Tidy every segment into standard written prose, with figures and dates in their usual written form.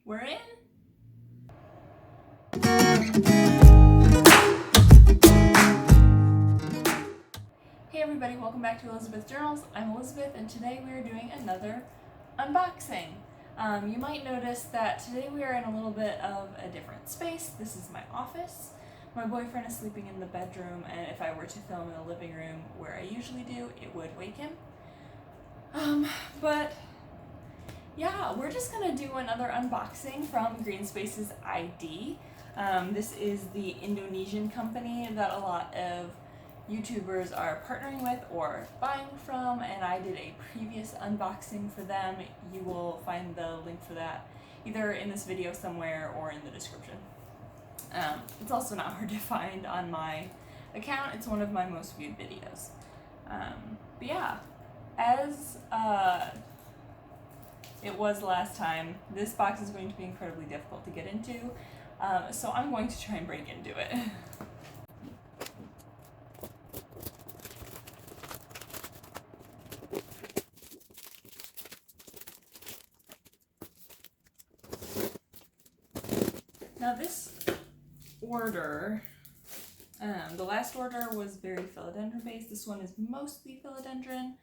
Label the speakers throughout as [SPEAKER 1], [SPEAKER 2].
[SPEAKER 1] We're in. Hey everybody, welcome back to Elizabeth Journals. I'm Elizabeth and today we are doing another unboxing. You might notice that today we are in a little bit of a different space. This is my office. My boyfriend is sleeping in the bedroom, and if I were to film in the living room where I usually do, it would wake him. But yeah, we're just gonna do another unboxing from Greenspaces.ID. This is the Indonesian company that a lot of YouTubers are partnering with or buying from, and I did a previous unboxing for them. You will find the link for that either in this video somewhere or in the description. It's also not hard to find on my account. It's one of my most viewed videos. But yeah, as it was last time, this box is going to be incredibly difficult to get into, so I'm going to try and break into it. Now this order, the last order was very philodendron based. This one is mostly philodendron,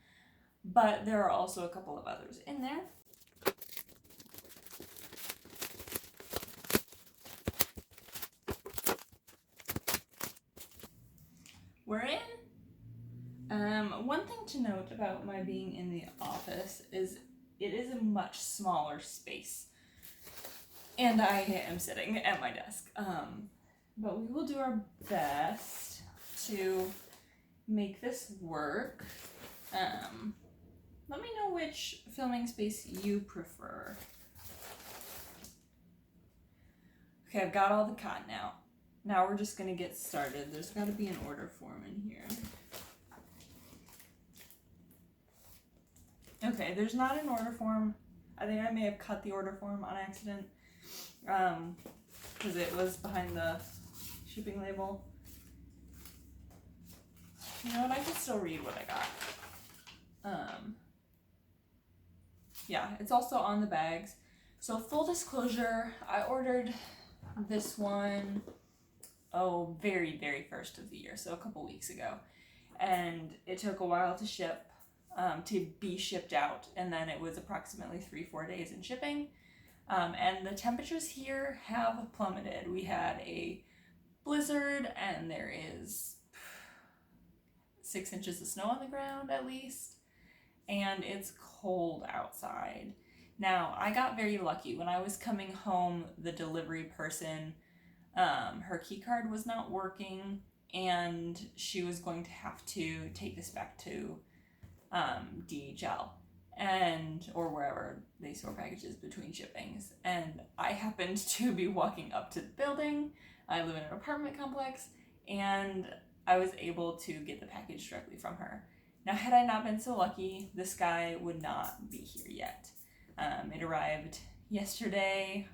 [SPEAKER 1] but there are also a couple of others in there. We're in. One thing to note about my being in the office is it is a much smaller space. And I am sitting at my desk. But we will do our best to make this work. Let me know which filming space you prefer. Okay, I've got all the cotton out. Now we're just gonna get started. There's gotta be an order form in here. Okay, there's not an order form. I think I may have cut the order form on accident. Because it was behind the shipping label. You know what, I can still read what I got. Yeah, it's also on the bags. So full disclosure, I ordered this one, very, very first of the year, so a couple weeks ago. And it took a while to ship, to be shipped out, and then it was approximately 3-4 days in shipping. And the temperatures here have plummeted. We had a blizzard, and there is 6 inches of snow on the ground at least, and it's cold outside. Now, I got very lucky. When I was coming home, the delivery person, her key card was not working, and she was going to have to take this back to DHL or wherever they store packages between shippings. And I happened to be walking up to the building. I live in an apartment complex, and I was able to get the package directly from her. Now, had I not been so lucky, this guy would not be here yet. It arrived yesterday,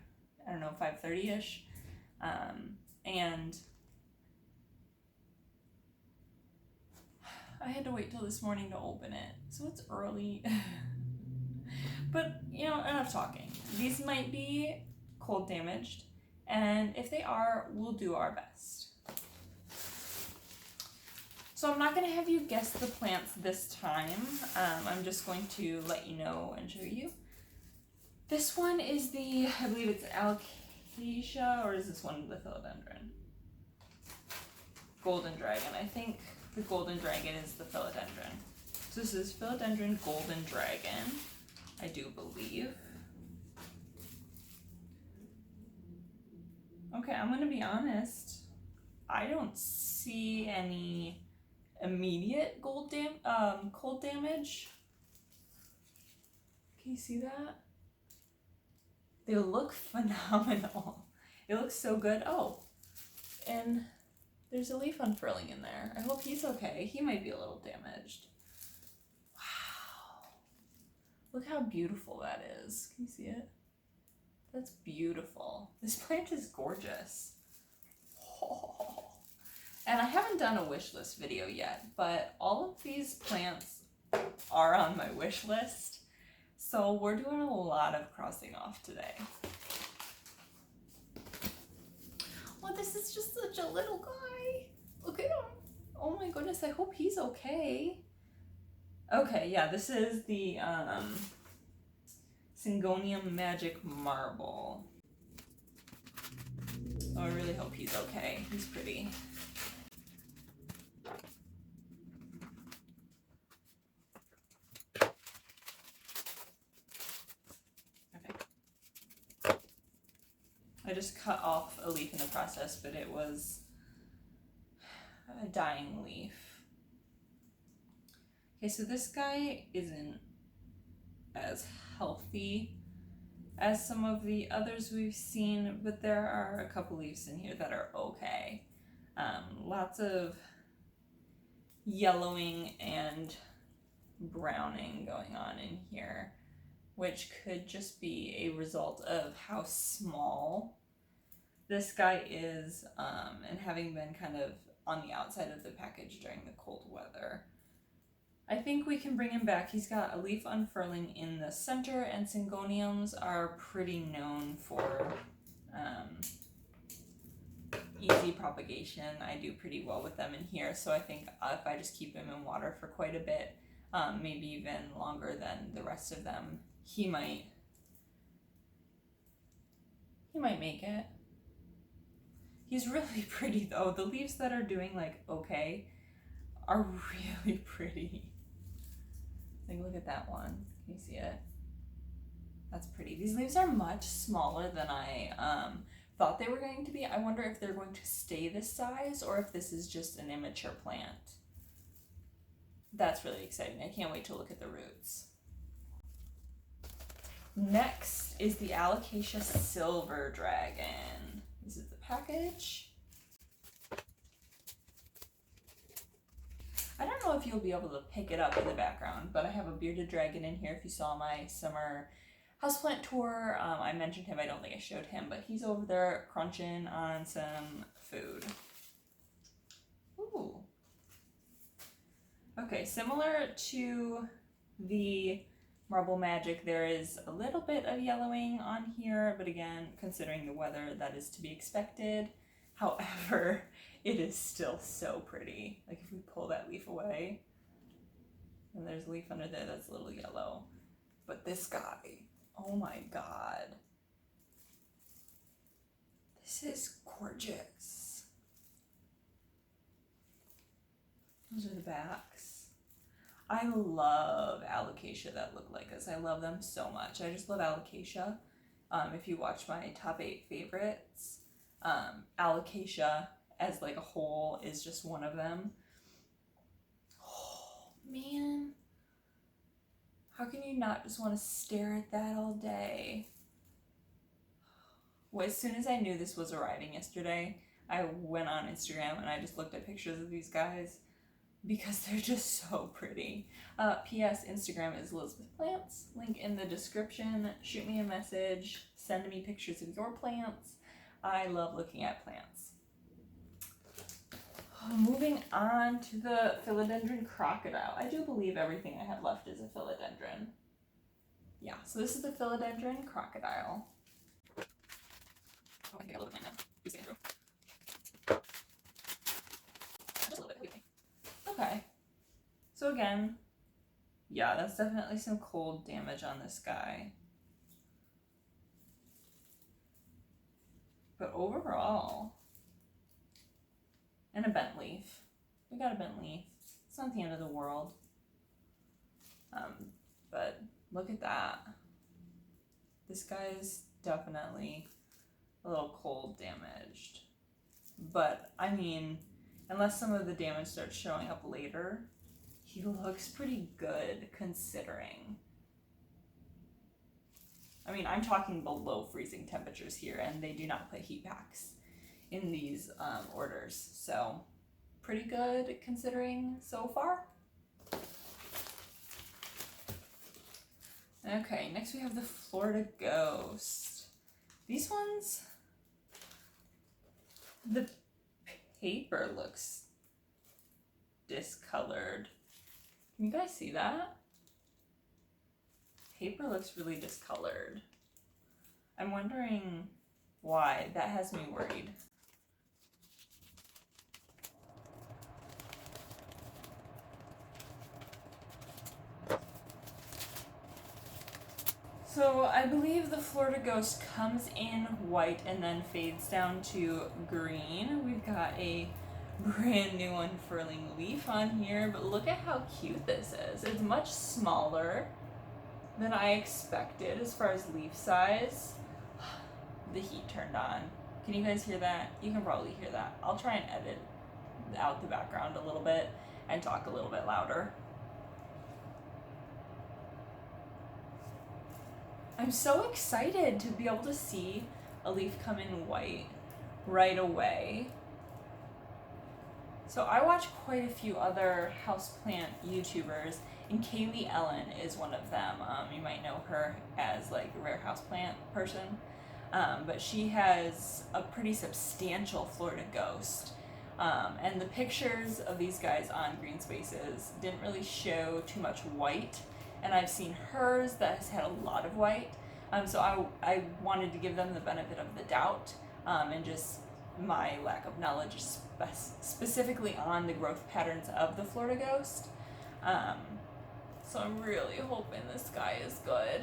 [SPEAKER 1] I don't know, 5:30ish, and I had to wait till this morning to open it, so it's early. But, you know, enough talking. These might be cold damaged, and if they are, we'll do our best. So I'm not going to have you guess the plants this time. I'm just going to let you know and show you. This one is the, I believe it's Alocasia, or is this one the Philodendron? Golden Dragon. I think the Golden Dragon is the Philodendron. So this is Philodendron Golden Dragon, I do believe. Okay, I'm going to be honest. I don't see any immediate cold damage. Can you see that? They look phenomenal. It looks so good. Oh, and there's a leaf unfurling in there. I hope he's okay. He might be a little damaged. Wow. Look how beautiful that is. Can you see it? That's beautiful. This plant is gorgeous. Oh. And I haven't done a wish list video yet, but all of these plants are on my wish list. So we're doing a lot of crossing off today. is just such a little guy. Look at him. Oh my goodness, I hope he's okay. Okay, yeah, this is the Syngonium Magic Marble. Oh, I really hope he's okay. He's pretty. Okay. I just cut off a leaf in the process, but it was a dying leaf. Okay, so this guy isn't as healthy as some of the others we've seen, but there are a couple leaves in here that are okay. Lots of yellowing and browning going on in here, which could just be a result of how small this guy is, and having been kind of on the outside of the package during the cold weather. I think we can bring him back. He's got a leaf unfurling in the center, and Syngoniums are pretty known for easy propagation. I do pretty well with them in here, so I think if I just keep him in water for quite a bit, maybe even longer than the rest of them, he might make it. He's really pretty though. The leaves that are doing like okay are really pretty. Like, look at that one. Can you see it? That's pretty. These leaves are much smaller than I thought they were going to be. I wonder if they're going to stay this size or if this is just an immature plant. That's really exciting. I can't wait to look at the roots. Next is the Alocasia Silver Dragon. This is the package. I don't know if you'll be able to pick it up in the background, but I have a bearded dragon in here. If you saw my summer houseplant tour, I mentioned him. I don't think I showed him, but he's over there crunching on some food. Ooh. Okay, similar to the Marble Magic, there is a little bit of yellowing on here, but again, considering the weather, that is to be expected. However, it is still so pretty. Like if we pull that leaf away, and there's a leaf under there that's a little yellow. But this guy, oh my god. This is gorgeous. Those are the backs. I love Alocasia that look like this. I love them so much. I just love Alocasia. If you watch my top 8 favorites, Alocasia as like a whole is just one of them. Oh man, how can you not just want to stare at that all day? Well, as soon as I knew this was arriving yesterday, I went on Instagram and I just looked at pictures of these guys because they're just so pretty. P.S. Instagram is Elizabeth Plants. Link in the description. Shoot me a message. Send me pictures of your plants. I love looking at plants. Moving on to the Philodendron Crocodile. I do believe everything I have left is a philodendron. Yeah, so this is the Philodendron Crocodile. Oh, I think I got a little bit now. Who's getting through? Just a little bit. Okay. So again, yeah, that's definitely some cold damage on this guy. But overall, and a bent leaf. We got a bent leaf. It's not the end of the world. But look at that. This guy's definitely a little cold damaged. But I mean, unless some of the damage starts showing up later, he looks pretty good considering. I mean, I'm talking below freezing temperatures here, and they do not put heat packs in these orders. So pretty good considering so far. Okay, next we have the Florida Ghost. These ones, the paper looks discolored. Can you guys see that? Paper looks really discolored. I'm wondering why. That has me worried. So I believe the Florida Ghost comes in white and then fades down to green. We've got a brand new unfurling leaf on here, but look at how cute this is. It's much smaller than I expected as far as leaf size. The heat turned on. Can you guys hear that? You can probably hear that. I'll try and edit out the background a little bit and talk a little bit louder. I'm so excited to be able to see a leaf come in white right away. So I watch quite a few other houseplant YouTubers, and Kaylee Ellen is one of them. You might know her as like a rare houseplant person, but she has a pretty substantial Florida Ghost. And the pictures of these guys on Greenspaces didn't really show too much white, and I've seen hers that has had a lot of white. So I wanted to give them the benefit of the doubt, and just my lack of knowledge specifically on the growth patterns of the Florida Ghost. So I'm really hoping this guy is good.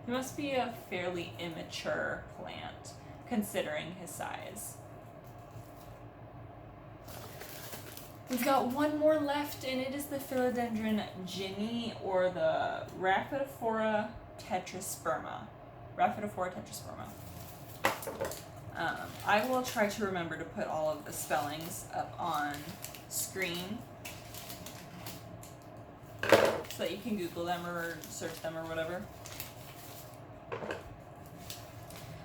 [SPEAKER 1] He must be a fairly immature plant, considering his size. We've got one more left, and it is the Philodendron Ginny, or the Rhaphidophora Tetrasperma. Raphidophora Tetrasperma. I will try to remember to put all of the spellings up on screen so that you can Google them or search them or whatever.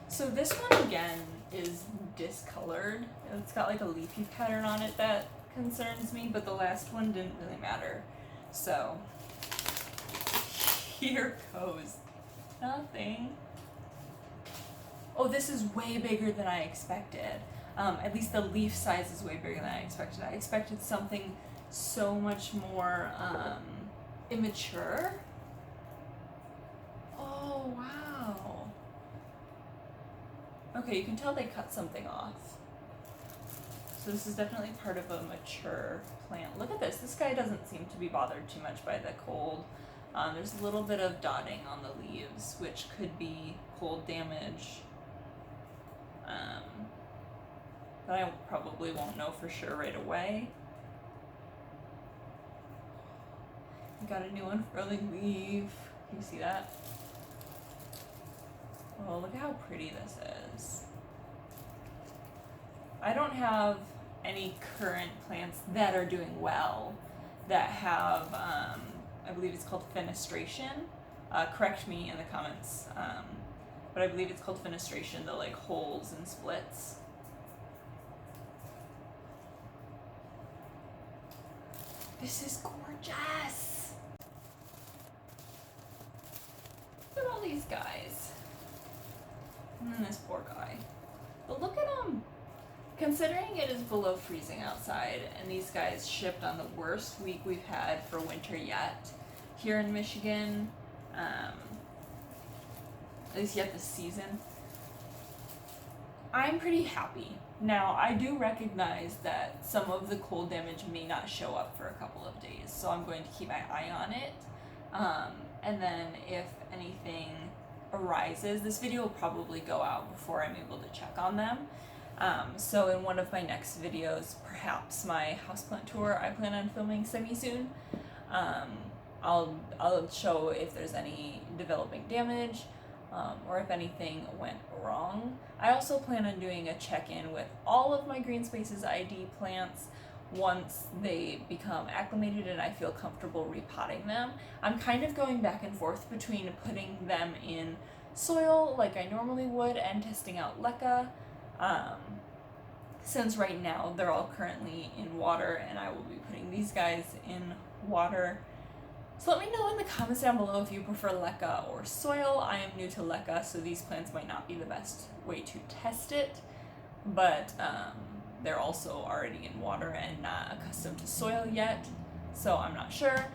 [SPEAKER 1] So this one again is discolored. It's got like a leafy pattern on it that concerns me, but the last one didn't really matter. So here goes nothing. Oh, this is way bigger than I expected. At least the leaf size is way bigger than I expected. I expected something so much more immature. Oh, wow. Okay, you can tell they cut something off. So this is definitely part of a mature plant. Look at this. This guy doesn't seem to be bothered too much by the cold. There's a little bit of dotting on the leaves, which could be cold damage. But I probably won't know for sure right away. We got a new unfurling leaf. Can you see that? Oh, look at how pretty this is. I don't have any current plants that are doing well that have, I believe it's called fenestration. Correct me in the comments. But I believe it's called fenestration, the like holes and splits. This is gorgeous. Look at all these guys. And then this poor guy. But look at him. Considering it is below freezing outside, and these guys shipped on the worst week we've had for winter yet here in Michigan, at least yet this season, I'm pretty happy. Now, I do recognize that some of the cold damage may not show up for a couple of days, so I'm going to keep my eye on it. And then if anything arises, this video will probably go out before I'm able to check on them. So in one of my next videos, perhaps my houseplant tour I plan on filming semi-soon, I'll show if there's any developing damage, or if anything went wrong. I also plan on doing a check-in with all of my Greenspaces.ID plants once they become acclimated and I feel comfortable repotting them. I'm kind of going back and forth between putting them in soil like I normally would and testing out leca, since right now they're all currently in water and I will be putting these guys in water. So let me know in the comments down below if you prefer leca or soil. I am new to leca, so these plants might not be the best way to test it, but they're also already in water and not accustomed to soil yet, so I'm not sure.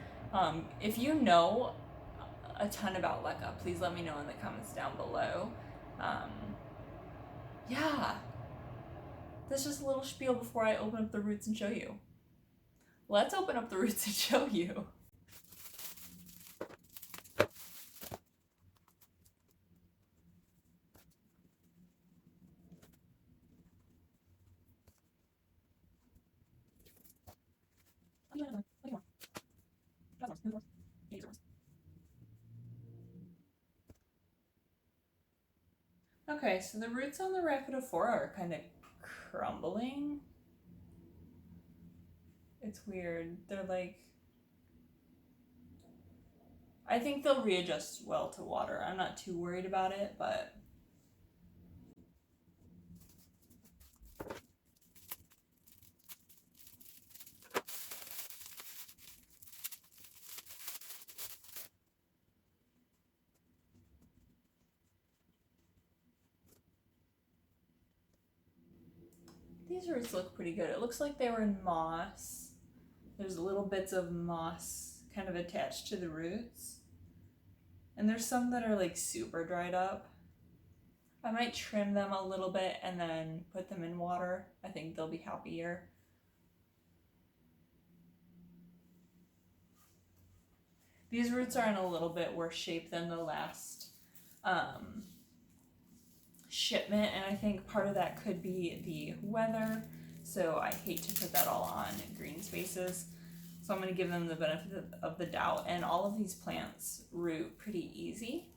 [SPEAKER 1] If you know a ton about leca, please let me know in the comments down below. Yeah, that's just a little spiel before I open up the roots and show you. Let's open up the roots and show you. Okay, so the roots on the Raphidophora are kind of crumbling. It's weird. They're like, I think they'll readjust well to water. I'm not too worried about it, but these roots look pretty good. It looks like they were in moss. There's little bits of moss kind of attached to the roots. And there's some that are like super dried up. I might trim them a little bit and then put them in water. I think they'll be happier. These roots are in a little bit worse shape than the last shipment, and I think part of that could be the weather. So I hate to put that all on Greenspaces. So I'm going to give them the benefit of the doubt. And all of these plants root pretty easy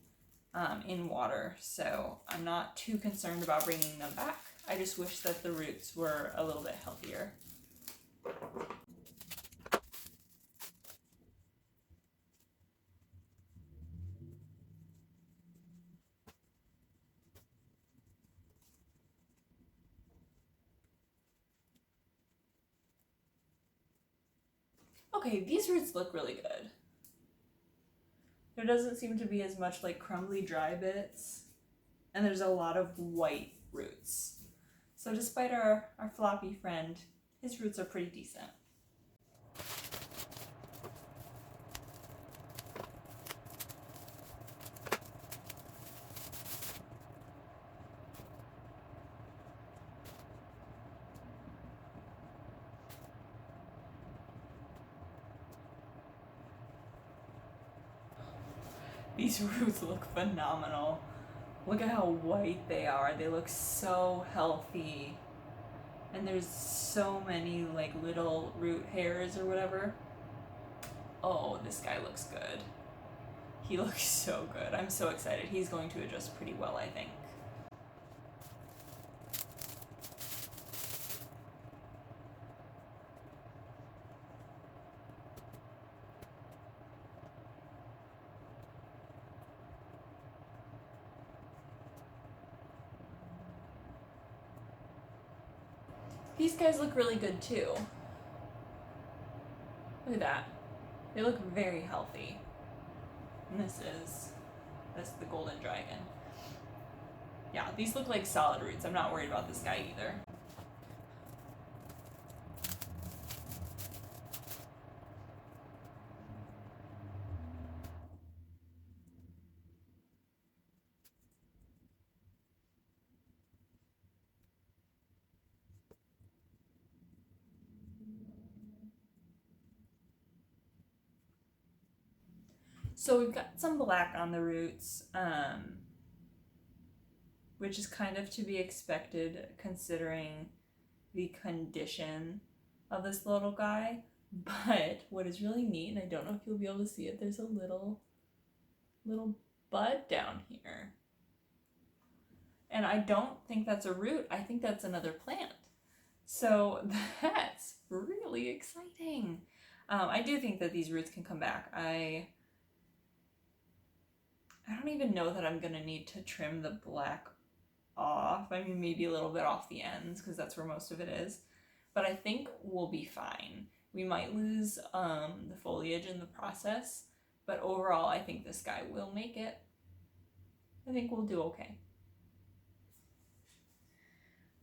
[SPEAKER 1] in water, so I'm not too concerned about bringing them back. I just wish that the roots were a little bit healthier. Okay, these roots look really good. There doesn't seem to be as much like crumbly dry bits, and there's a lot of white roots. So despite our floppy friend, his roots are pretty decent. These roots look phenomenal. Look at how white they are. They look so healthy. And there's so many like little root hairs or whatever. Oh, this guy looks good. He looks so good. I'm so excited. He's going to adjust pretty well, I think. These guys look really good too. Look at that. They look very healthy. And this is the golden dragon. Yeah, these look like solid roots. I'm not worried about this guy either. So we've got some black on the roots, which is kind of to be expected considering the condition of this little guy. But what is really neat, and I don't know if you'll be able to see it, there's a little bud down here. And I don't think that's a root. I think that's another plant. So that's really exciting. I do think that these roots can come back. I don't even know that I'm gonna need to trim the black off. I mean, maybe a little bit off the ends because that's where most of it is. But I think we'll be fine. We might lose the foliage in the process, but overall I think this guy will make it. I think we'll do okay.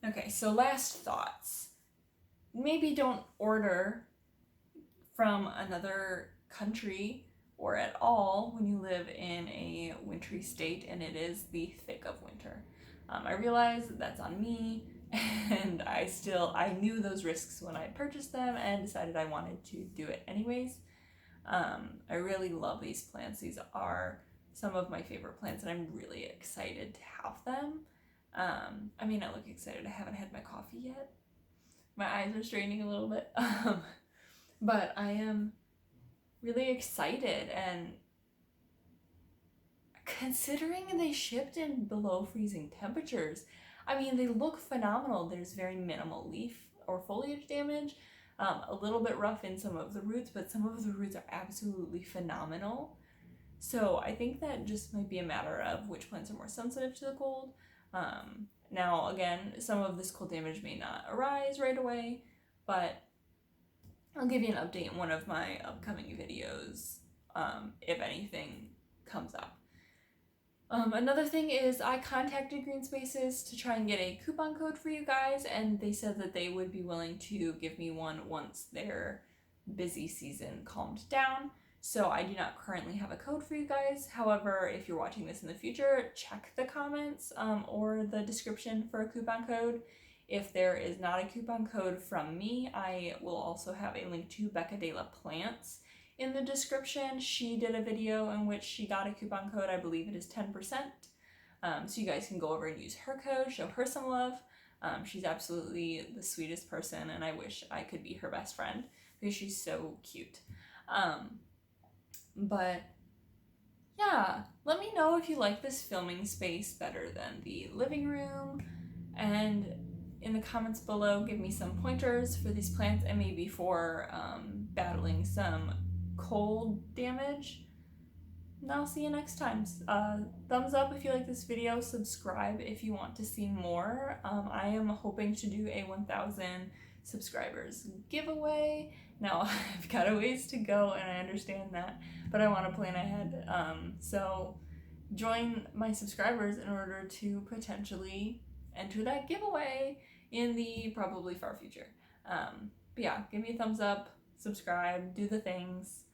[SPEAKER 1] Okay, so last thoughts. Maybe don't order from another country or at all when you live in a wintry state and it is the thick of winter. I realize that's on me, and I knew those risks when I purchased them and decided I wanted to do it anyways. I really love these plants. These are some of my favorite plants, and I'm really excited to have them. I may not look excited. I haven't had my coffee yet. My eyes are straining a little bit. But I am really excited, and considering they shipped in below freezing temperatures. I mean, they look phenomenal. There's very minimal leaf or foliage damage, a little bit rough in some of the roots, but some of the roots are absolutely phenomenal. So I think that just might be a matter of which plants are more sensitive to the cold. Now, again, some of this cold damage may not arise right away, but I'll give you an update in one of my upcoming videos if anything comes up. Another thing is I contacted Greenspaces to try and get a coupon code for you guys, and they said that they would be willing to give me one once their busy season calmed down. So I do not currently have a code for you guys. However, if you're watching this in the future, check the comments or the description for a coupon code. If there is not a coupon code from me, I will also have a link to Becca de la Plants in the description. She did a video in which she got a coupon code. I believe it is 10%. So you guys can go over and use her code, show her some love. She's absolutely the sweetest person, and I wish I could be her best friend because she's so cute. But yeah, let me know if you like this filming space better than the living room, and in the comments below give me some pointers for these plants and maybe for battling some cold damage. And I'll see you next time. Thumbs up if you like this video, subscribe if you want to see more. I am hoping to do a 1,000 subscribers giveaway. Now, I've got a ways to go, and I understand that, but I want to plan ahead. So join my subscribers in order to potentially enter that giveaway in the probably far future. But yeah, give me a thumbs up, subscribe, do the things,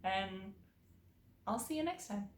[SPEAKER 1] and I'll see you next time.